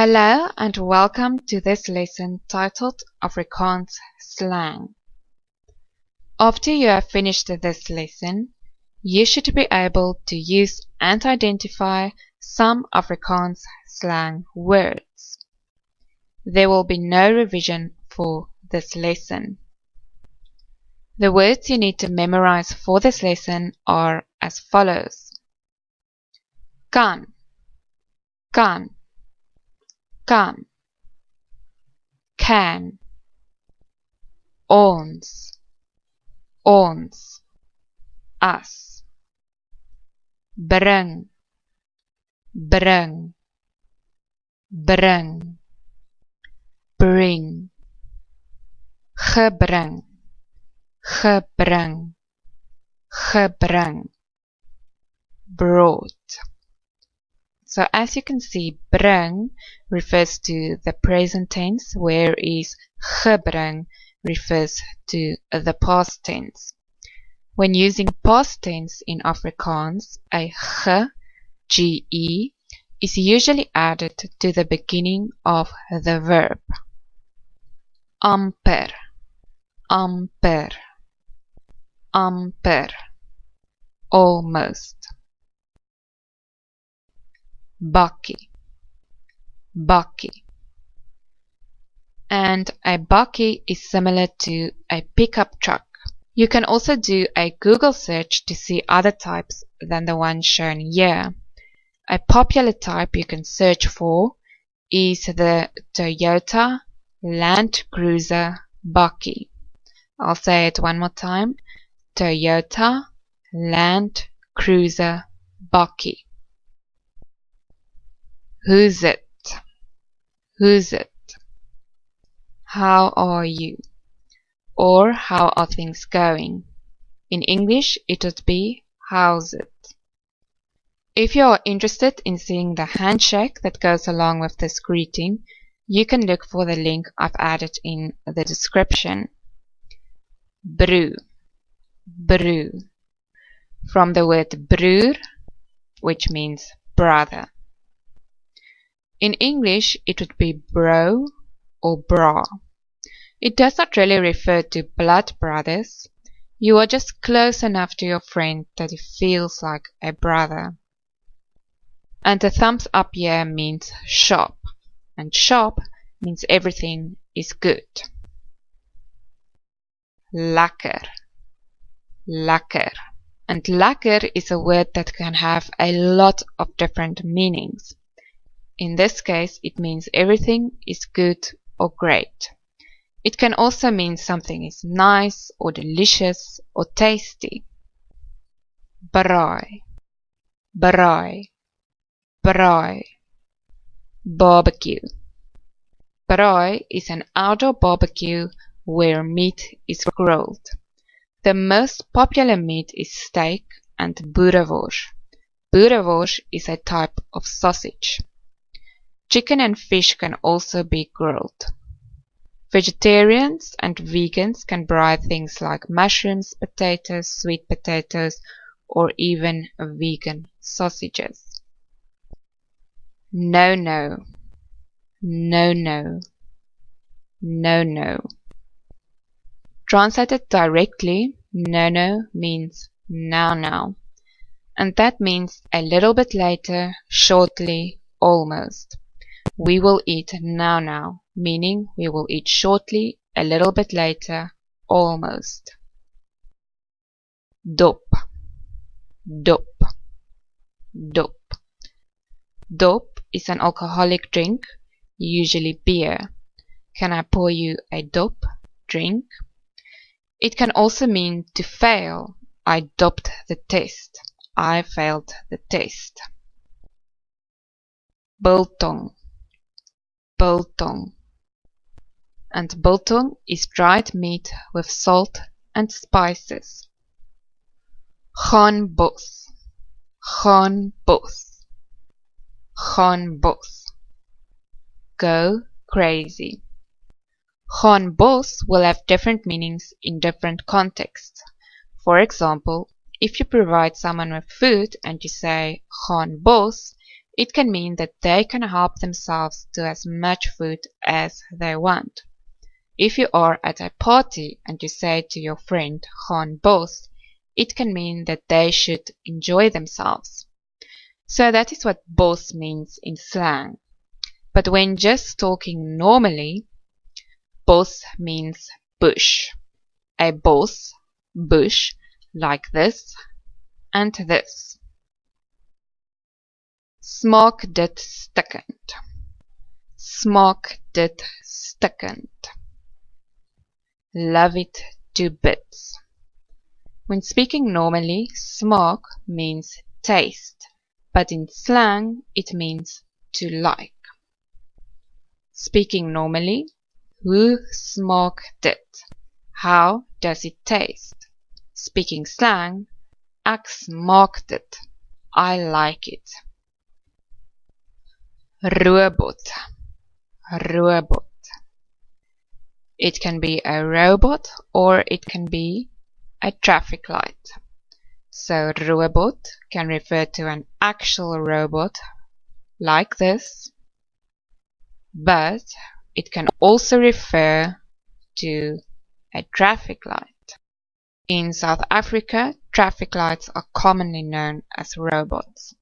Hello and welcome to this lesson titled Afrikaans Slang. After you have finished this lesson, you should be able to use and identify some Afrikaans slang words. There will be no revision for this lesson. The words you need to memorize for this lesson are as follows. Kan, kan, kan, can, ons, as, bring, bring, bring, bring, gebring, gebring, gebring, brought. So as you can see, bring refers to the present tense, whereas gebring refers to the past tense. When using past tense in Afrikaans, a ge is usually added to the beginning of the verb. Amper, amper, amper, almost. Bakkie, bakkie. And a bakkie is similar to a pickup truck. You can also do a Google search to see other types than the one shown here. A popular type you can search for is the Toyota Land Cruiser bakkie. I'll say it one more time. Toyota Land Cruiser bakkie. Who's it? Who's it? How are you? Or how are things going? In English, it would be how's it? If you are interested in seeing the handshake that goes along with this greeting, you can look for the link I've added in the description. Broer, broer. From the word broer, which means brother. In English, it would be bro or bra. It does not really refer to blood brothers. You are just close enough to your friend that it feels like a brother. And the thumbs up here means sharp, and sharp means everything is good. Lekker, lekker. And lekker is a word that can have a lot of different meanings. In this case, it means everything is good or great. It can also mean something is nice or delicious or tasty. Braai, braai, braai. Barbecue. Braai is an outdoor barbecue where meat is grilled. The most popular meat is steak and boerewors. Boerewors is a type of sausage. Chicken and fish can also be grilled. Vegetarians and vegans can braai things like mushrooms, potatoes, sweet potatoes, or even vegan sausages. No, no, no, no, no, no. Translated directly, no, no means now, now. And that means a little bit later, shortly, almost. We will eat now, now, meaning we will eat shortly, a little bit later, almost. Dop, dop, dop. Dop is an alcoholic drink, usually beer. Can I pour you a dop drink? It can also mean to fail. I dopped the test. I failed the test. Biltong, biltong. And biltong is dried meat with salt and spices. Gaan bos, gaan bos, gaan bos. Go crazy. Gaan bos will have different meanings in different contexts. For example, if you provide someone with food and you say gaan bos, it can mean that they can help themselves to as much food as they want. If you are at a party and you say to your friend, gaan bos, it can mean that they should enjoy themselves. So that is what bos means in slang. But when just talking normally, bos means bush. A bos, bush, like this and this. Smaak dit stikkend. Smaak dit stikkend. Love it to bits. When speaking normally, smaak means taste, but in slang it means to like. Speaking normally, hoe smaak dit? How does it taste? Speaking slang, ek smaak dit. I like it. Robot. Robot. It can be a robot or it can be a traffic light. So robot can refer to an actual robot like this, but it can also refer to a traffic light. In South Africa, traffic lights are commonly known as robots.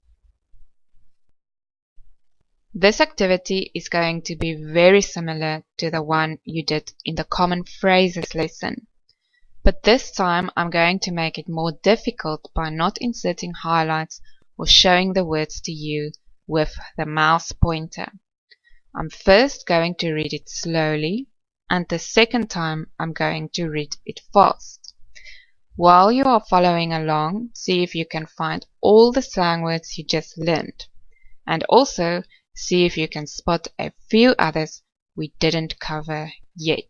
This activity is going to be very similar to the one you did in the common phrases lesson, but this time I'm going to make it more difficult by not inserting highlights or showing the words to you with the mouse pointer. I'm first going to read it slowly, and the second time I'm going to read it fast. While you are following along, see if you can find all the slang words you just learned, and also see if you can spot a few others we didn't cover yet.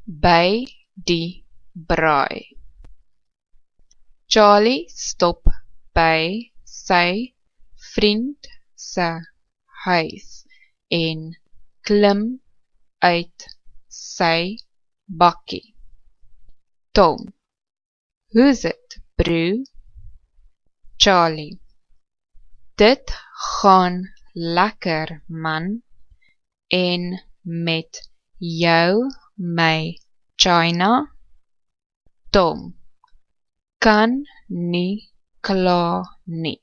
By die braai. Charlie stop by sy vriend se huis en klim uit sy bakkie. Tom, who's it, broer? Charlie, dit gaan lekker man, en met jou my China? Tom, kan nie kla nie.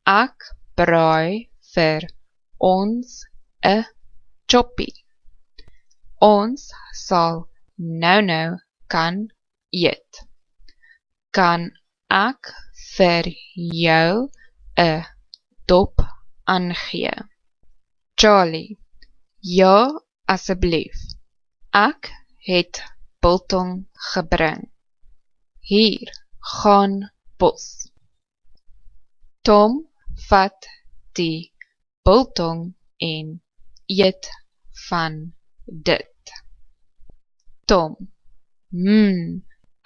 Ek braai vir ons 'n choppie. Ons sal nou kan eet. Kan ek vir jou 'n dop aangee? Charlie, ja asseblief. Ek het biltong gebring. Hier, gaan bos. Tom vat die biltong en eet van dit. Tom,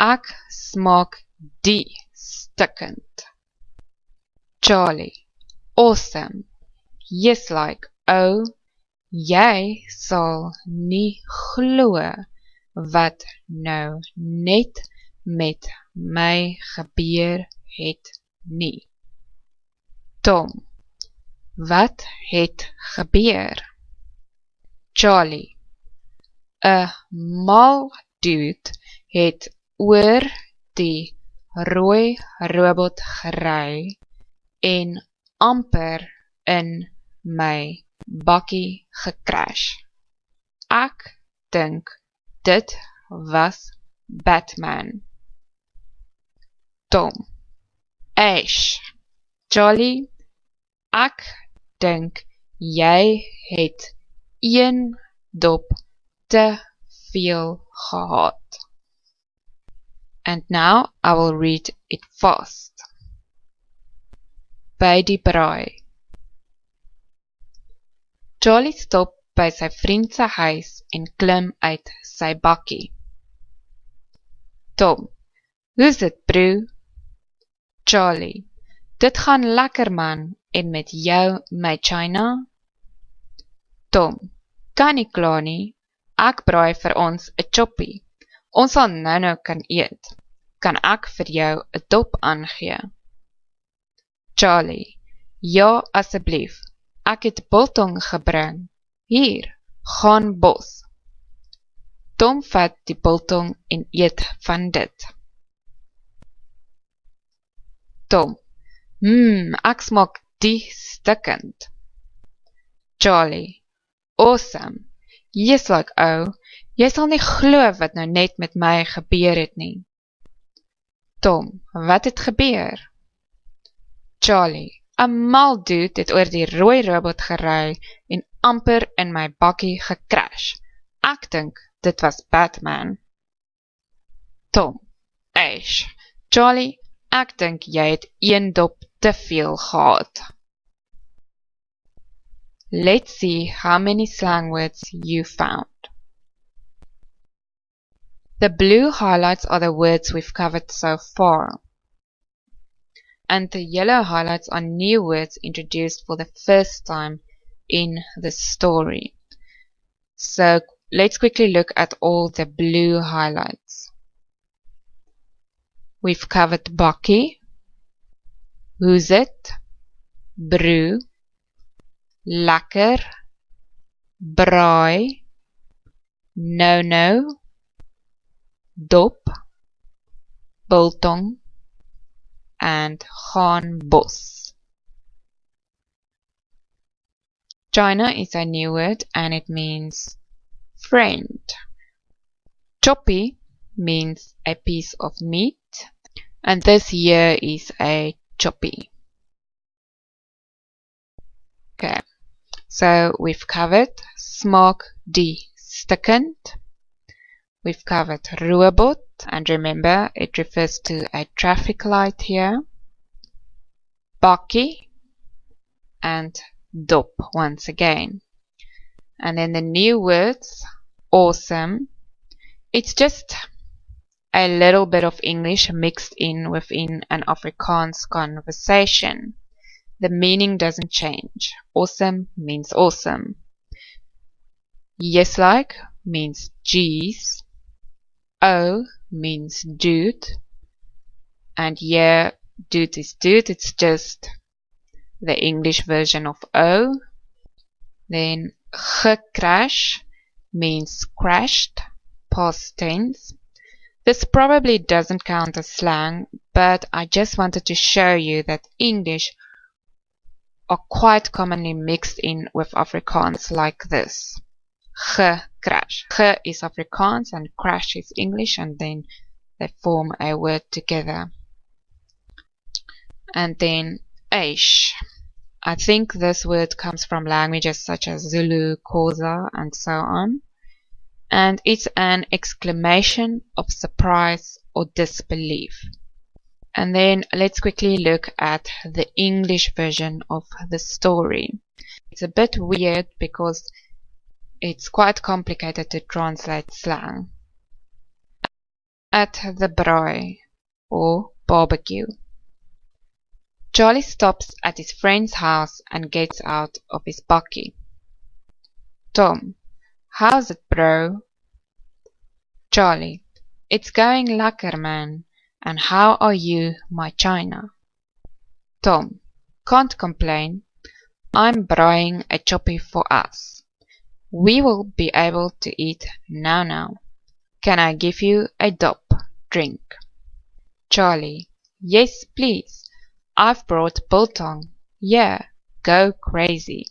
ek smaak die stikkend. Charlie, awesome. Yes, like, oh, jy sal nie glo wat nou net met my gebeur het nie. Tom, wat het gebeur? Charlie, 'n mal dude het oor die rooi robot gery en amper in my bakkie gecrash. Ek dink dit was Batman. Tom, Ash. Charlie, ek dink jy het een dop te veel gehad. And now I will read it fast. By die braai. Charlie stop by sy vriend se huis en klim uit sy bakkie. Tom, who's it, broer? Charlie, dit gaan lekker man, en met jou my China? Tom, kan nie kla nie, ek braai vir ons 'n choppie. Ons sal nou kan eet. Kan ek vir jou 'n dop aangee? Charlie, Ja, asseblief. Ek het biltong gebring. Hier, gaan bos. Tom vat die biltong en eet van dit. Tom. Ek smaak die stikkend. Charlie. Awesome. Jy's like, ou, jy sal nie glo wat nou net met my gebeur het nie. Tom. Wat het gebeur? Charlie. 'n mal dude het oor die rooi robot gery en amper in my bakkie gecrash. Ek dink dit was Batman. Tom. Eish. Charlie, ek dink jy het een dop te veel gehad. Let's see how many slang words you found. The blue highlights are the words we've covered so far. And the yellow highlights are new words introduced for the first time in the story. So let's quickly look at all the blue highlights. We've covered bakkie, who's it, brew, lekker, braai, no, dop, biltong, and gaan bos. China is a new word and it means friend. Choppy means a piece of meat, and this here is a choppy. Okay, so we've covered smaak die stikkend. We've covered robot, and remember it refers to a traffic light here. Bakkie and dop once again. And then the new words, awesome. It's just a little bit of English mixed in within an Afrikaans conversation. The meaning doesn't change. Awesome means awesome. Yes like means geez. O means dude. And yeah, dude is dude. It's just the English version of O. Then gecrash means crashed, past tense. This probably doesn't count as slang, but I just wanted to show you that English are quite commonly mixed in with Afrikaans like this. Gecrash. Ge is Afrikaans and crash is English, and then they form a word together. And then eish. I think this word comes from languages such as Zulu, Xhosa, and so on. And it's an exclamation of surprise or disbelief. And then let's quickly look at the English version of the story. It's a bit weird because it's quite complicated to translate slang. At the braai or barbecue. Charlie stops at his friend's house and gets out of his bakkie. Tom. How's it, bro? Charlie. It's going lekker, man. And how are you, my China? Tom. Can't complain. I'm braaiing a choppy for us. We will be able to eat now. Can I give you a dop drink? Charlie. Yes, please. I've brought biltong. Yeah, go crazy.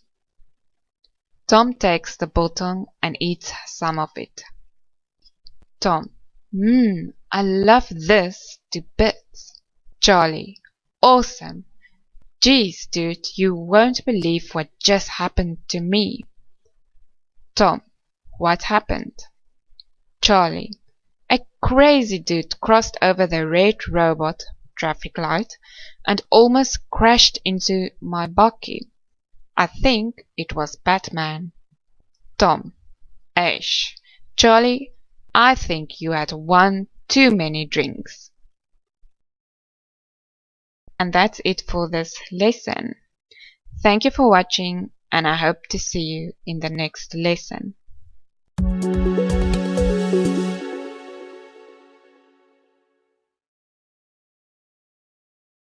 Tom takes the biltong and eats some of it. Tom. I love this to bits. Charlie. Awesome. Geez, dude, you won't believe what just happened to me. Tom. What happened? Charlie. A crazy dude crossed over the red robot traffic light and almost crashed into my bakkie. I think it was Batman. Tom. Eish. Charlie, I think you had one too many drinks. And that's it for this lesson. Thank you for watching, and I hope to see you in the next lesson.